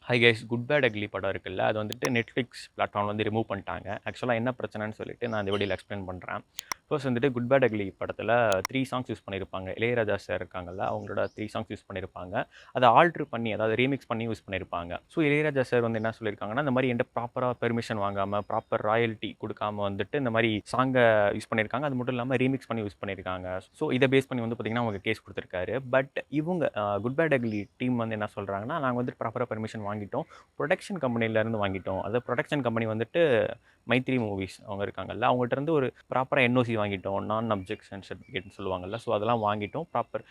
High guys good bad ugly படம் இருக்குல்ல அது வந்துட்டு நெட்ஃப்ளிக்ஸ் பிளாட்ஃபார்ம் வந்து ரிமூவ் பண்ணிட்டாங்க. ஆக்சுவலாக என்ன பிரச்சனைன்னு சொல்லிட்டு நான் இந்த வீடியோவில் எக்ஸ்பிளைன் பண்ணுறேன். ஃபர்ஸ்ட் வந்துட்டு குட் பேட் அக்லி படத்தில் 3 சாங்ஸ் யூஸ் பண்ணியிருப்பாங்க. இளையராஜா சார் இருக்காங்கல்ல, அவங்களோட 3 சாங்ஸ் யூஸ் பண்ணியிருப்பாங்க. அதை ஆல்ட்ரு பண்ணி, அதாவது ரீமிக்ஸ் பண்ணி யூஸ் பண்ணியிருப்பாங்க. ஸோ இளையராஜா சார் வந்து என்ன சொல்லியிருக்காங்கன்னா, இந்த மாதிரி என்கிட்ட ப்ராப்பராக பெர்மிஷன் வாங்காமல், ப்ராப்பர் ராயல்ட்டி கொடுக்காம வந்துட்டு இந்த மாதிரி சாங்கை யூஸ் பண்ணியிருக்காங்க. அது மட்டும் இல்லாமல் ரீமிக்ஸ் பண்ணி யூஸ் பண்ணியிருக்காங்க. ஸோ இதை பேஸ் பண்ணி வந்து பார்த்தீங்கன்னா அவங்க கேஸ் கொடுத்துருக்காரு. பட் இவங்க குட் பேட் அக்லி டீம் வந்து என்ன சொல்கிறாங்கன்னா, நாங்கள் வந்துட்டு ப்ராப்பராக பெர்மிஷன் வாங்கிட்டோம், ப்ரொடக்ஷன் கம்பெனிலேருந்து வாங்கிட்டோம். அது ப்ரொடக்ஷன் கம்பெனி வந்துட்டு மைத்ரி மூவிஸ் அவங்க இருக்காங்கல்ல, அவங்ககிட்ட இருந்து ஒரு ப்ராப்பராக என்ஓசி வாங்கிட்டோம், நான் அப்ஜெக்ஷன் சர்டிஃபிகேட்னு சொல்லுவாங்கல்ல. ஸோ அதெல்லாம் வாங்கிட்டோம், ப்ராப்பர்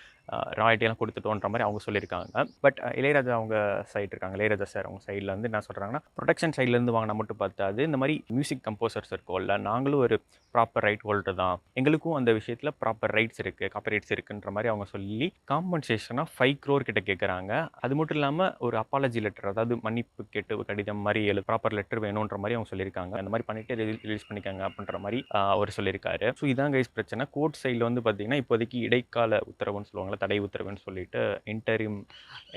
ராயல்ட்டியெல்லாம் கொடுத்துட்டோன்ற மாதிரி அவங்க சொல்லியிருக்காங்க. பட் இளையராஜா அவங்க சைடு இருக்காங்க, இளையராஜா சார் அவங்க சைடில் வந்து என்ன சொல்கிறாங்கன்னா, ப்ரொடக்ஷன் சைட்லேருந்து வாங்கினா மட்டும் பார்த்தாது, இந்த மாதிரி மியூசிக் கம்போசர்ஸ் இருக்கோம்ல, நாங்களும் ஒரு ப்ராப்பர் ரைட் ஹோல்டர் தான், எங்களுக்கும் அந்த விஷயத்தில் ப்ராப்பர் ரைட்ஸ் இருக்குது, காப்பி ரைட்ஸ் இருக்குன்ற மாதிரி அவங்க சொல்லி காம்பன்சேஷனாக 5 crore கிட்ட கேட்குறாங்க. அது மட்டும் இல்லாமல் ஒரு அப்பாலஜி லெட்டர், அதாவது மன்னிப்பு கேட்டு கடிதம் மாதிரி ப்ராப்பர் லெட்டர் வேணுன்ற மாதிரி அவங்க சொல்லியிருக்காங்க. அந்த மாதிரி பண்ணிட்டு ரிலீஸ் பண்ணிக்காங்க அப்படின்ற மாதிரி அவர் சொல்லியிருக்காரு. ஸோ இதான் கைஸ் பிரச்சனை. கோர்ட் சைடில் வந்து பார்த்தீங்கன்னா இப்போதைக்கு இடைக்கால உத்தரவுன்னு சொல்லுவாங்கள்ல, தடை உத்தரவுன்னு சொல்லிட்டு இன்டரிம்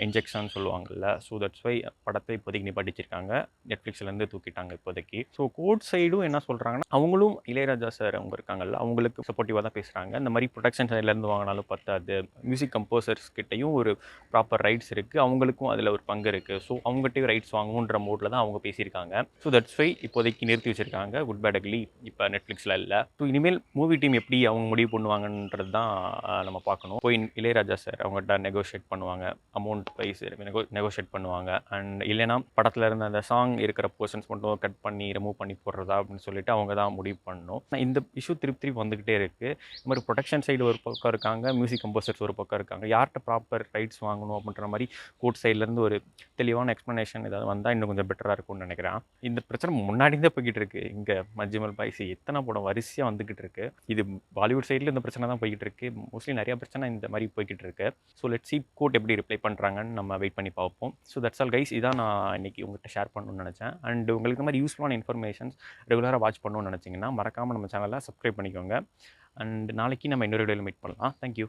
இன்ஜெக்ஷன் சொல்லுவாங்கல்ல. ஸோ தட்ஸ் வை படத்தை இப்போதைக்கு நிப்பாட்டிச்சிருக்காங்க, நெட்ஃப்ளிக்ஸ்லேருந்து தூக்கிட்டாங்க இப்போதைக்கு. ஸோ கோர்ட் சைடும் என்ன சொல்கிறாங்கன்னா, அவங்களும் இளையராஜா சார் அவங்க இருக்காங்கல்ல, அவங்களுக்கு சப்போர்ட்டிவாக தான் பேசுகிறாங்க. இந்த மாதிரி ப்ரொடக்ஷன் சைட்லேருந்து வாங்கினாலும் பத்தாது, மியூசிக் கம்போசர்ஸ் கிட்டையும் ஒரு ப்ராப்பர் ரைட்ஸ் இருக்குது, அவங்களுக்கும் அதில் ஒரு பங்கு இருக்குது. ஸோ அவங்ககிட்டயும் ரைட்ஸ் வாங்கணுன்ற மோடில் தான் அவங்க பேசியிருக்காங்க. ஸோ தட்ஸ் வை இப்போதைக்கு நிறுத்தி வச்சிருக்காங்க குட் பேட் அக்லி இப்போ நெட்ஃப்ளிக்ஸில் இல்லை. ஸோ இனிமேல் மூவி டீம் எப்படி அவங்க முடிவு பண்ணுவாங்கன்றது தான் நம்ம பார்க்கணும். போய் இளையராஜா சார் அவங்ககிட்ட நெகோஷியேட் பண்ணுவாங்க, அமௌண்ட் ப்ரைஸ் நெகோஷியேட் பண்ணுவாங்க. அண்ட் இல்லைனா படத்தில் இருந்த அந்த சாங் இருக்கிற போர்ஷன்ஸ் மட்டும் கட் பண்ணி ரிமூவ் பண்ணி போடுறதா அப்படின்னு சொல்லிட்டு அவங்க தான் முடிவு பண்ணணும். இந்த இஷ்யூ திருப்பி திருப்பி வந்துக்கிட்டே இருக்குது. இந்த மாதிரி ப்ரொடக்ஷன் சைடு ஒரு பக்கம் இருக்காங்க, மியூசிக் கம்போசர்ஸ் ஒரு பக்கம் இருக்காங்க. யார்கிட்ட ப்ராப்பர் ரைட்ஸ் வாங்கணும் அப்படின்ற மாதிரி கோர்ட் சைட்லேருந்து ஒரு தெளிவான எக்ஸ்ப்ளனேஷன் ஏதாவது வந்தால் இன்னும் கொஞ்சம் பெட்டராக இருக்கும்னு நினைக்கிறேன். இந்த பிரச்சனை முன்னாடி தான் போய்கிட்டு இருக்கு. இங்கே மஜ்மல் பாய்ஸ் எத்தனை படம் வரிசையாக வந்துக்கிட்டு இருக்கு. இது பாலிவுட் சைடில் இந்த பிரச்சனை தான் போய்கிட்டு இருக்கு. மோஸ்ட்லி நிறைய பிரச்சனை இந்த மாதிரி போய்கிட்டு இருக்கு. ஸோ லெட்ஸ் சீ கோர்ட் எப்படி ரிப்ளை பண்ணுறாங்கன்னு நம்ம வெயிட் பண்ணி பார்ப்போம். ஸோ தட்ஸ் ஆல் கைஸ், இதான் நான் இன்னைக்கு உங்கள்கிட்ட ஷேர் பண்ணணும்னு நினச்சேன். அண்ட் உங்களுக்கு இந்த மாதிரி யூஸ்ஃபுல்லான இன்ஃபர்மேஷன்ஸ் ரெகுலராக வாட்ச் பண்ணணும்னு நினச்சிங்கன்னா மறக்காமல் நம்ம சேனலை சப்ஸ்கிரைப் பண்ணிக்கோங்க. அண்ட் நாளைக்கு நம்ம இன்னொரு வீடியோவில் மீட் பண்ணலாம். தேங்க்யூ.